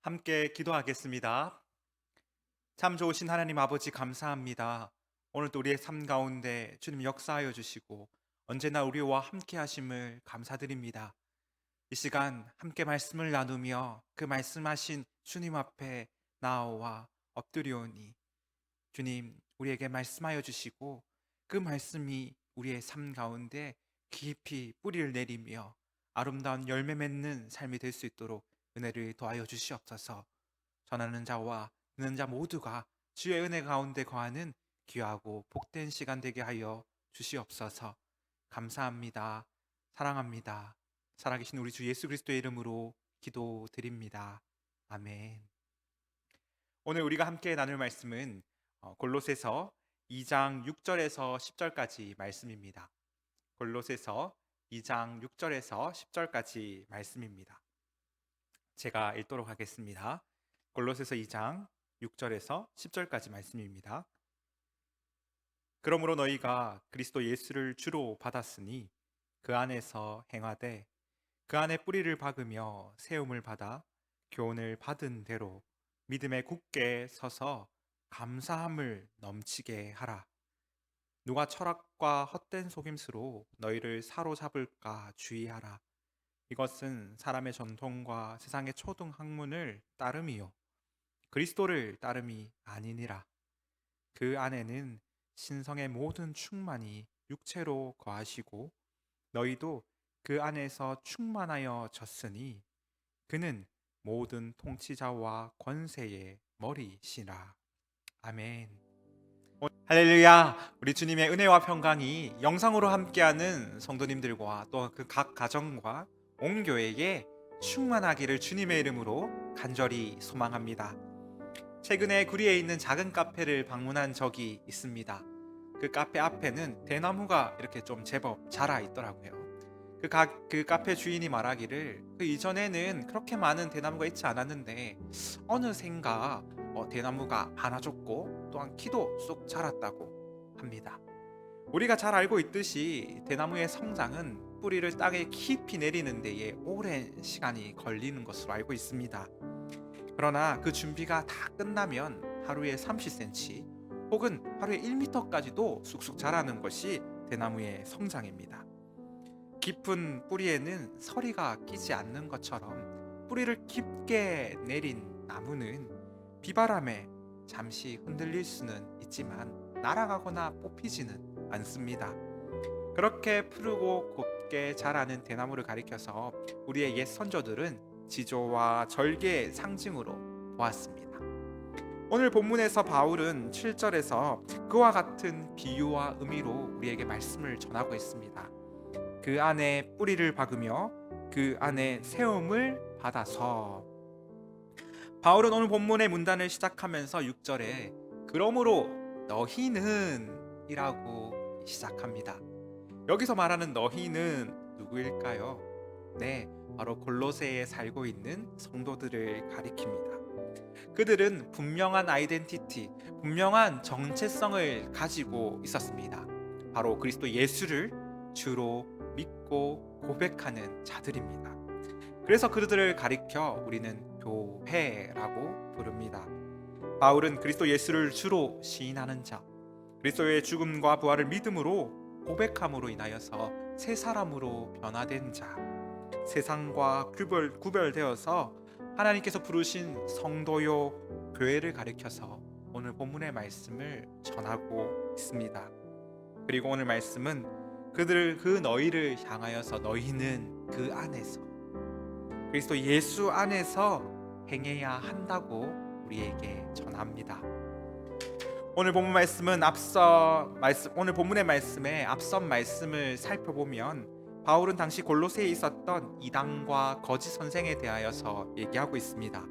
함께 기도하겠습니다. 참 좋으신 하나님 아버지 감사합니다. 오늘도 우리의 삶 가운데 주님 역사하여 주시고 언제나 우리와 함께 하심을 감사드립니다. 이 시간 함께 말씀을 나누며 그 말씀하신 주님 앞에 나와 엎드려오니 주님 우리에게 말씀하여 주시고 그 말씀이 우리의 삶 가운데 깊이 뿌리를 내리며 아름다운 열매 맺는 삶이 될 수 있도록 은혜를 더하여 주시옵소서. 전하는 자와 듣는 자 모두가 주의 은혜 가운데 거하는 귀하고 복된 시간 되게 하여 주시옵소서. 감사합니다. 사랑합니다. 살아계신 우리 주 예수 그리스도의 이름으로 기도드립니다. 아멘. 오늘 우리가 함께 나눌 말씀은 골로새서 2장 6절에서 10절까지 말씀입니다. 골로새서 2장 6절에서 10절까지 말씀입니다. 제가 읽도록 하겠습니다. 골로새서 2장 6절에서 10절까지 말씀입니다. 그러므로 너희가 그리스도 예수를 주로 받았으니 그 안에서 행하되 그 안에 뿌리를 박으며 세움을 받아 교훈을 받은 대로 믿음에 굳게 서서 감사함을 넘치게 하라. 누가 철학과 헛된 속임수로 너희를 사로잡을까 주의하라. 이것은 사람의 전통과 세상의 초등 학문을 따름이요 그리스도를 따름이 아니니라. 그 안에는 신성의 모든 충만이 육체로 거하시고 너희도 그 안에서 충만하여 졌으니 그는 모든 통치자와 권세의 머리시라. 아멘. 할렐루야. 우리 주님의 은혜와 평강이 영상으로 함께하는 성도님들과 또 그 각 가정과 온 교회에 충만하기를 주님의 이름으로 간절히 소망합니다. 최근에 구리에 있는 작은 카페를 방문한 적이 있습니다. 그 카페 앞에는 대나무가 이렇게 좀 제법 자라 있더라고요. 그 카페 주인이 말하기를 그 이전에는 그렇게 많은 대나무가 있지 않았는데 어느샌가 대나무가 많아졌고 또한 키도 쑥 자랐다고 합니다. 우리가 잘 알고 있듯이 대나무의 성장은 뿌리를 땅에 깊이 내리는 데에 오랜 시간이 걸리는 것으로 알고 있습니다. 그러나 그 준비가 다 끝나면 하루에 30cm 혹은 하루에 1m까지도 쑥쑥 자라는 것이 대나무의 성장입니다. 깊은 뿌리에는 서리가 끼지 않는 것처럼 뿌리를 깊게 내린 나무는 비바람에 잠시 흔들릴 수는 있지만 날아가거나 뽑히지는 않습니다. 그렇게 푸르고 곱게 자라는 대나무를 가리켜서 우리의 옛 선조들은 지조와 절개의 상징으로 보았습니다. 오늘 본문에서 바울은 7절에서 그와 같은 비유와 의미로 우리에게 말씀을 전하고 있습니다. 그 안에 뿌리를 박으며 그 안에 세움을 받아서. 바울은 오늘 본문의 문단을 시작하면서 6절에 그러므로 너희는 이라고 시작합니다. 여기서 말하는 너희는 누구일까요? 네, 바로 골로새에 살고 있는 성도들을 가리킵니다. 그들은 분명한 아이덴티티, 분명한 정체성을 가지고 있었습니다. 바로 그리스도 예수를 주로 믿고 고백하는 자들입니다. 그래서 그들을 가리켜 우리는 교회라고 부릅니다. 바울은 그리스도 예수를 주로 시인하는 자, 그리스도의 죽음과 부활을 믿음으로 고백함으로 인하여서 새 사람으로 변화된 자, 세상과 구별되어서 하나님께서 부르신 성도요 교회를 가리켜서 오늘 본문의 말씀을 전하고 있습니다. 그리고 오늘 말씀은 그 너희를 향하여서 너희는 그 안에서 그리스도 예수 안에서 행해야 한다고 우리에게 전합니다. 오늘 본문 말씀은 오늘 본문의 말씀에 앞선 말씀을 살펴보면 바울은 당시 골로새에 있었던 이단과 거짓 선생에 대하여서 얘기하고 있습니다.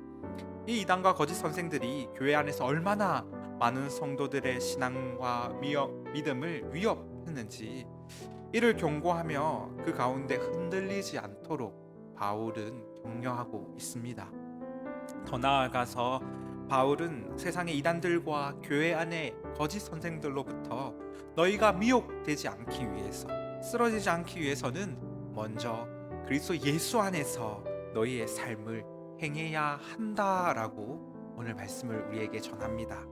이 이단과 거짓 선생들이 교회 안에서 얼마나 많은 성도들의 신앙과 믿음을 위협했는지 이를 경고하며 그 가운데 흔들리지 않도록 바울은 격려하고 있습니다. 더 나아가서 바울은 세상의 이단들과 교회 안의 거짓 선생들로부터 너희가 미혹되지 않기 위해서, 쓰러지지 않기 위해서는 먼저 그리스도 예수 안에서 너희의 삶을 행해야 한다라고 오늘 말씀을 우리에게 전합니다.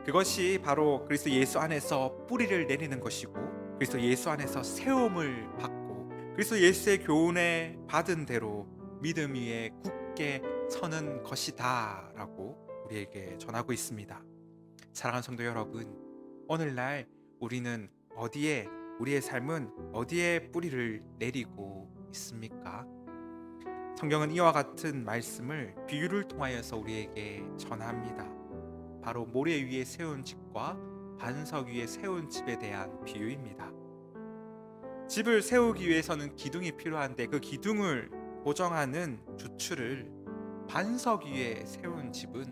그것이 바로 그리스도 예수 안에서 뿌리를 내리는 것이고, 그리스도 예수 안에서 세움을 받고, 그리스도 예수의 교훈에 받은 대로 믿음 위에 굳게 서는 것이다 라고 우리에게 전하고 있습니다. 사랑하는 성도 여러분, 오늘날 우리는 우리의 삶은 어디에 뿌리를 내리고 있습니까? 성경은 이와 같은 말씀을 비유를 통하여서 우리에게 전합니다. 바로 모래 위에 세운 집과 반석 위에 세운 집에 대한 비유입니다. 집을 세우기 위해서는 기둥이 필요한데, 그 기둥을 고정하는 주추를 반석 위에 세운 집은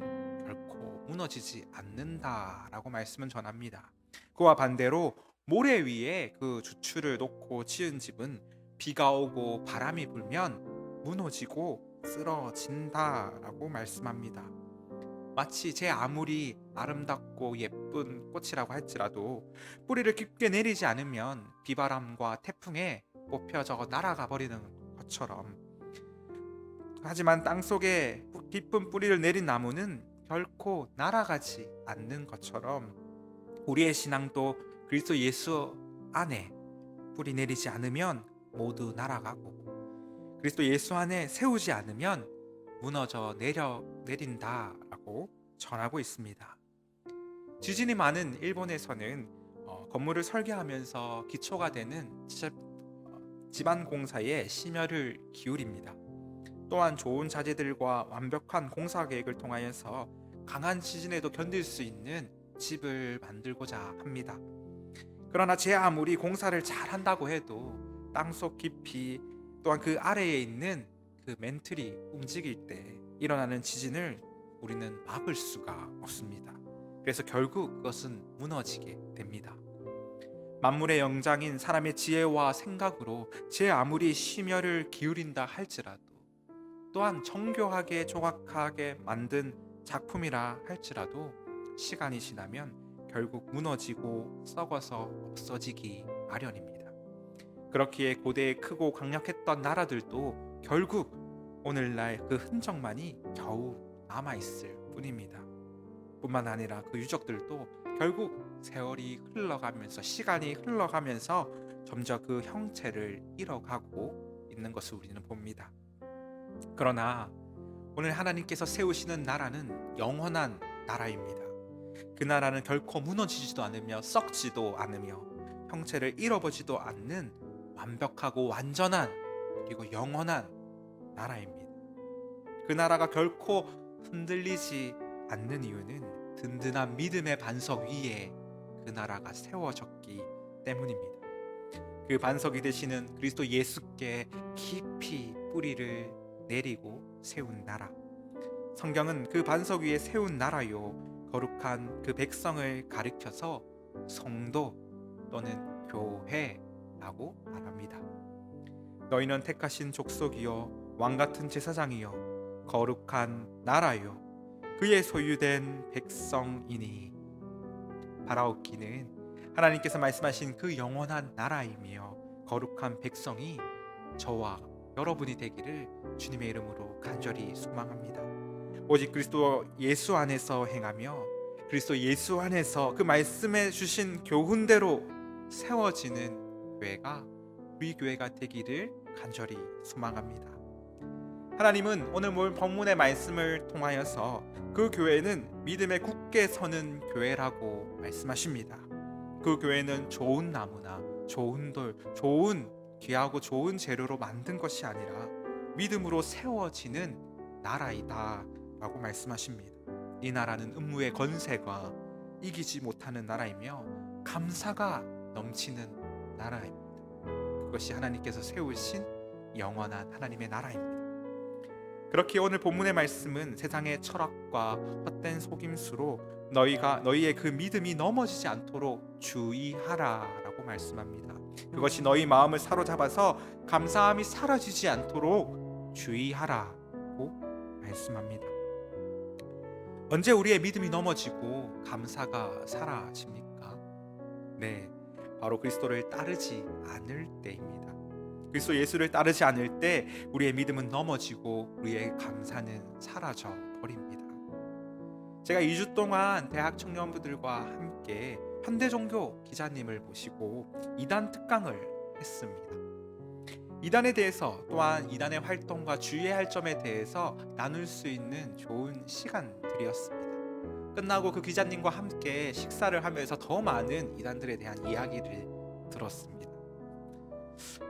결코 무너지지 않는다라고 말씀은 전합니다. 그와 반대로 모래 위에 그 주추를 놓고 지은 집은 비가 오고 바람이 불면 무너지고 쓰러진다라고 말씀합니다. 마치 제 아무리 아름답고 예쁜 꽃이라고 할지라도 뿌리를 깊게 내리지 않으면 비바람과 태풍에 뽑혀져 날아가 버리는 것처럼, 하지만 땅속에 깊은 뿌리를 내린 나무는 결코 날아가지 않는 것처럼, 우리의 신앙도 그리스도 예수 안에 뿌리 내리지 않으면 모두 날아가고, 그리스도 예수 안에 세우지 않으면 무너져 내린다라고 전하고 있습니다. 지진이 많은 일본에서는 건물을 설계하면서 기초가 되는 지반 공사에 심혈을 기울입니다. 또한 좋은 자재들과 완벽한 공사 계획을 통하여서 강한 지진에도 견딜 수 있는 집을 만들고자 합니다. 그러나 제 아무리 공사를 잘 한다고 해도 땅속 깊이, 또한 그 아래에 있는 그 멘틀이 움직일 때 일어나는 지진을 우리는 막을 수가 없습니다. 그래서 결국 그것은 무너지게 됩니다. 만물의 영장인 사람의 지혜와 생각으로 제 아무리 심혈을 기울인다 할지라도, 또한 정교하게 조각하게 만든 작품이라 할지라도 시간이 지나면 결국 무너지고 썩어서 없어지기 마련입니다. 그렇기에 고대에 크고 강력했던 나라들도 결국 오늘날 그 흔적만이 겨우 남아있을 뿐입니다. 뿐만 아니라 그 유적들도 결국 세월이 흘러가면서, 시간이 흘러가면서 점점 그 형체를 잃어가고 있는 것을 우리는 봅니다. 그러나 오늘 하나님께서 세우시는 나라는 영원한 나라입니다. 그 나라는 결코 무너지지도 않으며 썩지도 않으며 형체를 잃어버지도 않는 완벽하고 완전한, 그리고 영원한 나라입니다. 그 나라가 결코 흔들리지 않는 이유는 든든한 믿음의 반석 위에 그 나라가 세워졌기 때문입니다. 그 반석이 되시는 그리스도 예수께 깊이 뿌리를 내리고 세운 나라, 성경은 그 반석 위에 세운 나라요 거룩한 그 백성을 가리켜서 성도 또는 교회라고 말합니다. 너희는 택하신 족속이요 왕같은 제사장이요 거룩한 나라요 그의 소유된 백성이니. 바라옵기는 하나님께서 말씀하신 그 영원한 나라이며 거룩한 백성이 저와 여러분이 되기를 주님의 이름으로 간절히 소망합니다. 오직 그리스도 예수 안에서 행하며 그리스도 예수 안에서 그 말씀해 주신 교훈대로 세워지는 교회가 우리 교회가 되기를 간절히 소망합니다. 하나님은 오늘 본문의 말씀을 통하여서 그 교회는 믿음에 굳게 서는 교회라고 말씀하십니다. 그 교회는 좋은 나무나 좋은 돌, 좋은 귀하고 좋은 재료로 만든 것이 아니라 믿음으로 세워지는 나라이다 라고 말씀하십니다. 이 나라는 음부의 권세가 이기지 못하는 나라이며 감사가 넘치는 나라입니다. 그것이 하나님께서 세우신 영원한 하나님의 나라입니다. 그렇게 오늘 본문의 말씀은 세상의 철학과 헛된 속임수로 너희의 그 믿음이 넘어지지 않도록 주의하라 라고 말씀합니다. 그것이 너희 마음을 사로잡아서 감사함이 사라지지 않도록 주의하라고 말씀합니다. 언제 우리의 믿음이 넘어지고 감사가 사라집니까? 네, 바로 그리스도를 따르지 않을 때입니다. 그리스도 예수를 따르지 않을 때 우리의 믿음은 넘어지고 우리의 감사는 사라져 버립니다. 제가 2주 동안 대학 청년부들과 함께 현대종교 기자님을 모시고 이단 특강을 했습니다. 이단에 대해서 또한 이단의 활동과 주의해야 할 점에 대해서 나눌 수 있는 좋은 시간들이었습니다. 끝나고 그 기자님과 함께 식사를 하면서 더 많은 이단들에 대한 이야기를 들었습니다.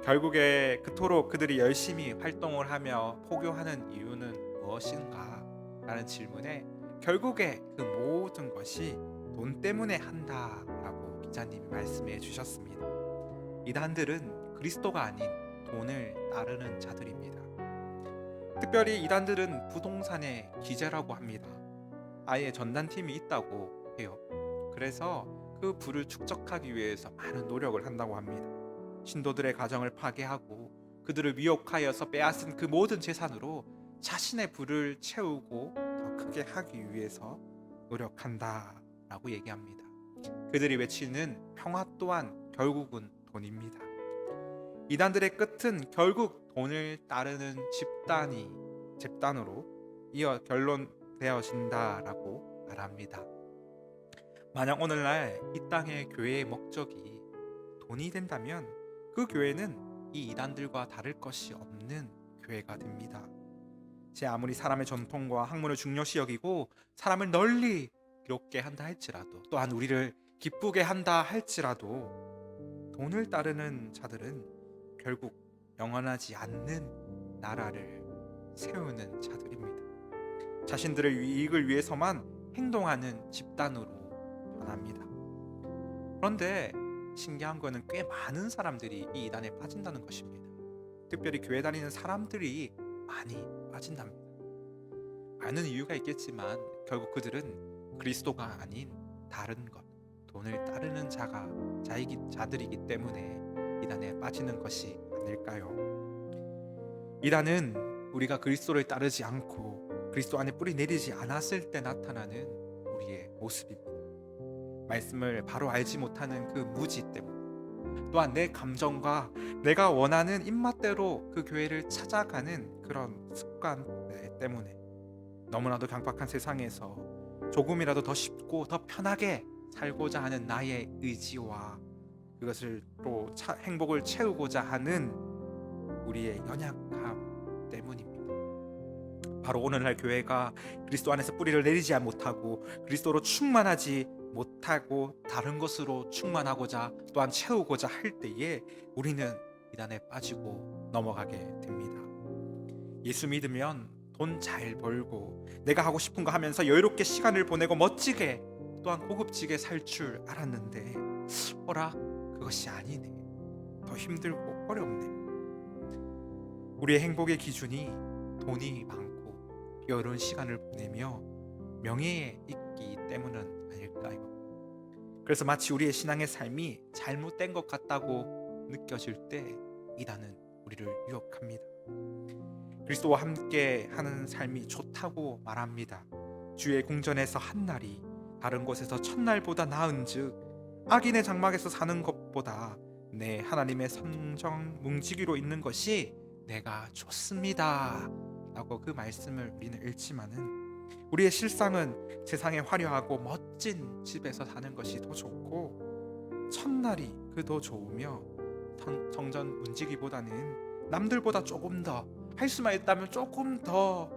결국에 그토록 그들이 열심히 활동을 하며 포교하는 이유는 무엇인가? 라는 질문에 결국에 그 모든 것이 돈 때문에 한다라고 기자님이 말씀해 주셨습니다. 이단들은 그리스도가 아닌 돈을 따르는 자들입니다. 특별히 이단들은 부동산의 기재라고 합니다. 아예 전단팀이 있다고 해요. 그래서 그 부를 축적하기 위해서 많은 노력을 한다고 합니다. 신도들의 가정을 파괴하고 그들을 미혹하여서 빼앗은 그 모든 재산으로 자신의 부를 채우고 더 크게 하기 위해서 노력한다라고 얘기합니다. 그들이 외치는 평화 또한 결국은 돈입니다. 이단들의 끝은 결국 돈을 따르는 집단으로 이어 결론되어진다라고 말합니다. 만약 오늘날 이 땅의 교회의 목적이 돈이 된다면 그 교회는 이 이단들과 다를 것이 없는 교회가 됩니다. 제 아무리 사람의 전통과 학문을 중요시 여기고 사람을 널리 기롭게 한다 할지라도 또한 우리를 기쁘게 한다 할지라도 돈을 따르는 자들은 결국 영원하지 않는 나라를 세우는 자들입니다. 자신들의 이익을 위해서만 행동하는 집단으로 변합니다. 그런데 신기한 거는 꽤 많은 사람들이 이 이단에 빠진다는 것입니다. 특별히 교회 다니는 사람들이 많이 빠진답니다. 많은 이유가 있겠지만 결국 그들은 그리스도가 아닌 다른 것, 돈을 따르는 자들이기 때문에 이단에 빠지는 것이 아닐까요? 이단은 우리가 그리스도를 따르지 않고 그리스도 안에 뿌리 내리지 않았을 때 나타나는 우리의 모습입니다. 말씀을 바로 알지 못하는 그 무지 때문에, 또한 내 감정과 내가 원하는 입맛대로 그 교회를 찾아가는 그런 습관 때문에 너무나도 강박한 세상에서 조금이라도 더 쉽고 더 편하게 살고자 하는 나의 의지와 그것을 또 행복을 채우고자 하는 우리의 연약함 때문입니다. 바로 오늘날 교회가 그리스도 안에서 뿌리를 내리지 못하고 그리스도로 충만하지 못하고 다른 것으로 충만하고자 또한 채우고자 할 때에 우리는 이단에 빠지고 넘어가게 됩니다. 예수 믿으면 돈 잘 벌고 내가 하고 싶은 거 하면서 여유롭게 시간을 보내고 멋지게 또한 고급지게 살 줄 알았는데 어라 그것이 아니네. 더 힘들고 어렵네. 우리의 행복의 기준이 돈이 많고 여유로운 시간을 보내며 명예에 있기 때문은 아닐까요? 그래서 마치 우리의 신앙의 삶이 잘못된 것 같다고 느껴질 때 이단은 우리를 유혹합니다. 그리스도와 함께 하는 삶이 좋다고 말합니다. 주의 궁전에서 한 날이 다른 곳에서 첫날보다 나은즉 악인의 장막에서 사는 것보다 내 하나님의 성정 뭉치기로 있는 것이 내가 좋습니다 라고 그 말씀을 우리는 읽지만은 우리의 실상은 세상에 화려하고 멋진 집에서 사는 것이 더 좋고 첫날이 그 더 좋으며 성전 문지기보다는 남들보다 조금 더 할 수만 있다면 조금 더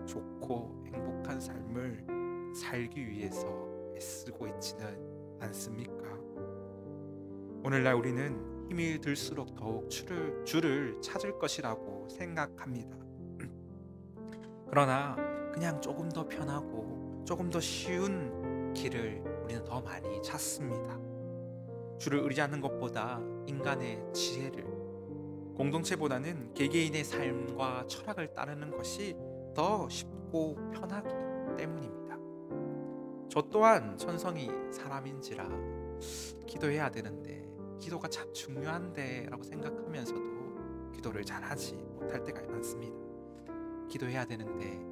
좋고 행복한 삶을 살기 위해서 애쓰고 있지는 않습니까? 오늘날 우리는 힘이 들수록 더욱 주를 찾을 것이라고 생각합니다. 그러나 그냥 조금 더 편하고 조금 더 쉬운 길을 우리는 더 많이 찾습니다. 주를 의지하는 것보다 인간의 지혜를, 공동체보다는 개개인의 삶과 철학을 따르는 것이 더 쉽고 편하기 때문입니다. 저 또한 천성이 사람인지라 기도해야 되는데 기도가 참 중요한데 라고 생각하면서도 기도를 잘하지 못할 때가 많습니다. 기도해야 되는데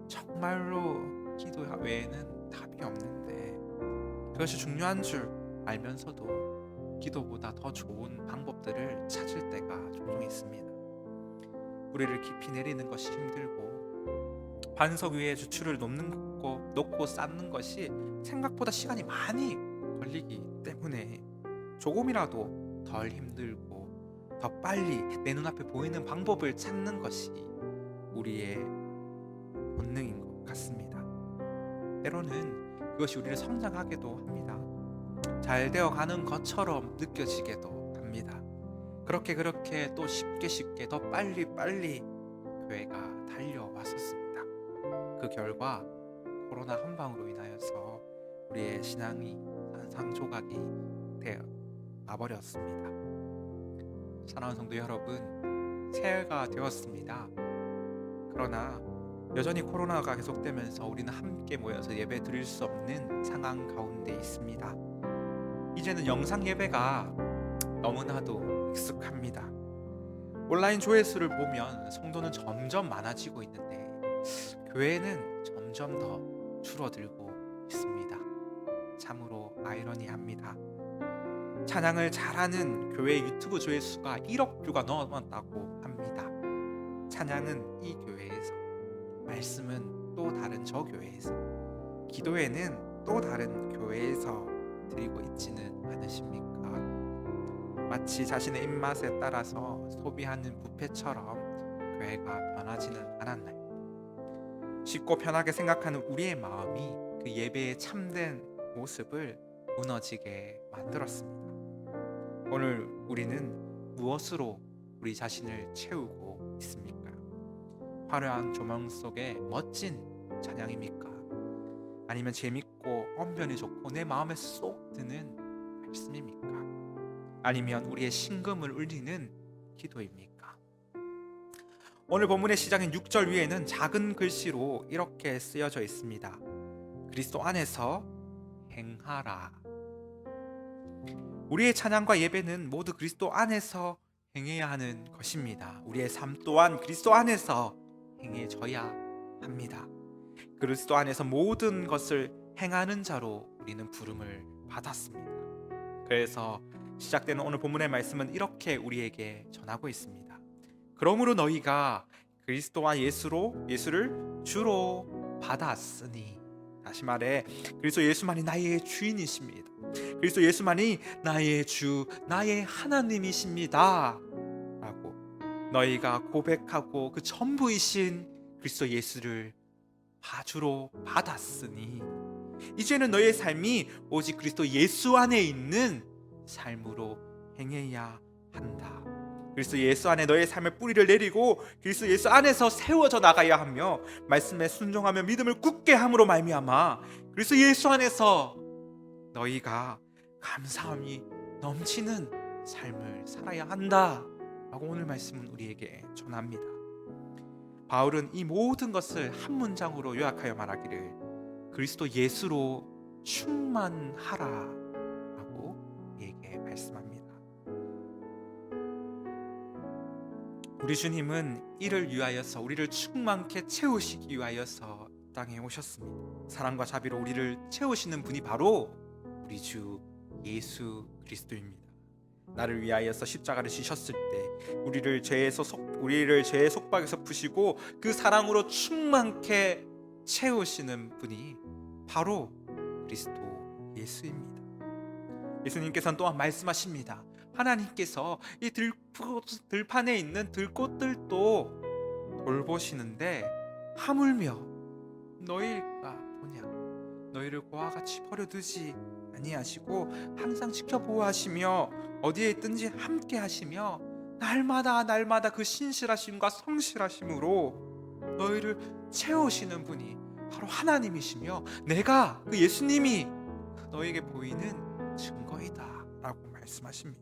정말로 기도 외에는 답이 없는데 그것이 중요한 줄 알면서도 기도보다 더 좋은 방법들을 찾을 때가 종종 있습니다. 뿌리를 깊이 내리는 것이 힘들고 반석 위에 주추를 놓고 쌓는 것이 생각보다 시간이 많이 걸리기 때문에 조금이라도 덜 힘들고 더 빨리 내 눈앞에 보이는 방법을 찾는 것이 우리의 본능인 것 같습니다. 때로는 그것이 우리를 성장하게도 합니다. 잘 되어가는 것처럼 느껴지게도 합니다. 그렇게 또 쉽게 더 빨리 교회가 달려왔었습니다. 그 결과 코로나 한방으로 인하여서 우리의 신앙이 산산조각이 되어 나버렸습니다. 사랑하는 성도 여러분, 새해가 되었습니다. 그러나 여전히 코로나가 계속되면서 우리는 함께 모여서 예배 드릴 수 없는 상황 가운데 있습니다. 이제는 영상 예배가 너무나도 익숙합니다. 온라인 조회수를 보면 성도는 점점 많아지고 있는데 교회는 점점 더 줄어들고 있습니다. 참으로 아이러니합니다. 찬양을 잘하는 교회 유튜브 조회수가 1억 뷰가 넘었다고 합니다. 찬양은 이 교회에서, 말씀은 또 다른 저 교회에서, 기도회는 또 다른 교회에서 드리고 있지는 않으십니까? 마치 자신의 입맛에 따라서 소비하는 뷔페처럼 교회가 변하지는 않았나요? 쉽고 편하게 생각하는 우리의 마음이 그 예배의 참된 모습을 무너지게 만들었습니다. 오늘 우리는 무엇으로 우리 자신을 채우고 있습니까? 화려한 조명 속에 멋진 찬양입니까? 아니면 재밌고 언변이 좋고 내 마음에 쏙 드는 말씀입니까? 아니면 우리의 심금을 울리는 기도입니까? 오늘 본문의 시작인 6절 위에는 작은 글씨로 이렇게 쓰여져 있습니다. 그리스도 안에서 행하라. 우리의 찬양과 예배는 모두 그리스도 안에서 행해야 하는 것입니다. 우리의 삶 또한 그리스도 안에서 행해져야 합니다. 그리스도 안에서 모든 것을 행하는 자로 우리는 부름을 받았습니다. 그래서 시작되는 오늘 본문의 말씀은 이렇게 우리에게 전하고 있습니다. 그러므로 너희가 그리스도와 예수를 주로 받았으니, 다시 말해 그리스도 예수만이 나의 주인이십니다. 그리스도 예수만이 나의 주, 나의 하나님이십니다 라고 너희가 고백하고 그 전부이신 그리스도 예수를 주로 받았으니 이제는 너희의 삶이 오직 그리스도 예수 안에 있는 삶으로 행해야 한다. 그리스도 예수 안에 너의 삶의 뿌리를 내리고 그리스도 예수 안에서 세워져 나가야 하며 말씀에 순종하며 믿음을 굳게 함으로 말미암아 그리스도 예수 안에서 너희가 감사함이 넘치는 삶을 살아야 한다 라고 오늘 말씀은 우리에게 전합니다. 바울은 이 모든 것을 한 문장으로 요약하여 말하기를 그리스도 예수로 충만하라 라고 우리에게 말씀합니다. 우리 주님은 이를 위하여서, 우리를 충만케 채우시기 위하여서 땅에 오셨습니다. 사랑과 자비로 우리를 채우시는 분이 바로 우리 주 예수 그리스도입니다. 나를 위하여서 십자가를 지셨을 때 우리를 죄의 속박에서 푸시고 그 사랑으로 충만케 채우시는 분이 바로 그리스도 예수입니다. 예수님께서는 또한 말씀하십니다. 하나님께서 이 들판에 있는 들꽃들도 돌보시는데 하물며 너희가 보냐, 너희를 고와 같이 버려두지 아니하시고 항상 지켜보호하시며 어디에 있든지 함께 하시며 날마다 그 신실하심과 성실하심으로 너희를 채우시는 분이 바로 하나님이시며 내가 그 예수님이 너에게 보이는 증거이다 라고 말씀하십니다.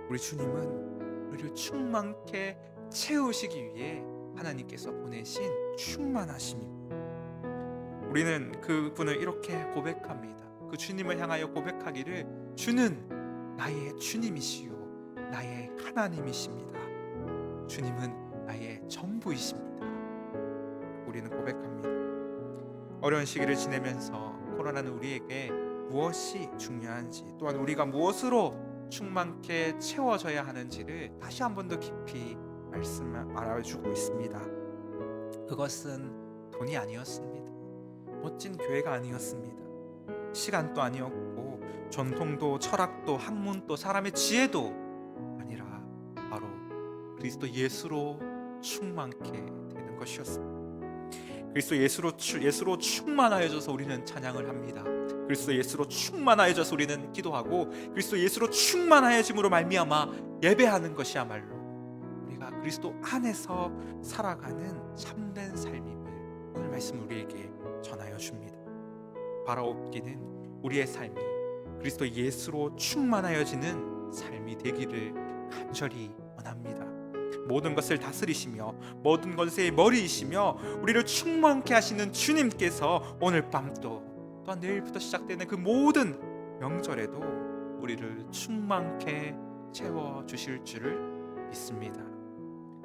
우리 주님은 우리를 충만케 채우시기 위해 하나님께서 보내신 충만하심입니다. 우리는 그분을 이렇게 고백합니다. 그 주님을 향하여 고백하기를 주는 나의 주님이시요 나의 하나님이십니다. 주님은 나의 전부이십니다. 우리는 고백합니다. 어려운 시기를 지내면서 코로나는 우리에게 무엇이 중요한지, 또한 우리가 무엇으로 충만케 채워져야 하는지를 다시 한 번 더 깊이 알아주고 있습니다. 그것은 돈이 아니었습니다. 멋진 교회가 아니었습니다. 시간도 아니었고 전통도 철학도 학문도 사람의 지혜도 아니라 바로 그리스도 예수로 충만케 되는 것이었습니다. 그리스도 예수로 충만하여져서 우리는 찬양을 합니다. 그리스도 예수로 충만하여져서 우리는 기도하고, 그리스도 예수로 충만하여짐으로 말미암아 예배하는 것이야말로 우리가 그리스도 안에서 살아가는 참된 삶임을 오늘 말씀 우리에게 전하여 줍니다. 바라옵기는 우리의 삶이 그리스도 예수로 충만하여지는 삶이 되기를 간절히 원합니다. 모든 것을 다스리시며 모든 것의 머리이시며 우리를 충만케 하시는 주님께서 오늘 밤도 또한 내일부터 시작되는 그 모든 명절에도 우리를 충만케 채워주실 줄을 믿습니다.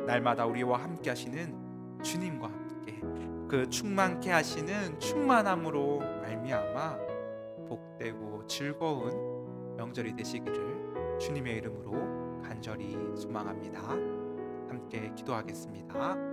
날마다 우리와 함께 하시는 주님과 함께 그 충만케 하시는 충만함으로 말미암아 복되고 즐거운 명절이 되시기를 주님의 이름으로 간절히 소망합니다. 함께 기도하겠습니다.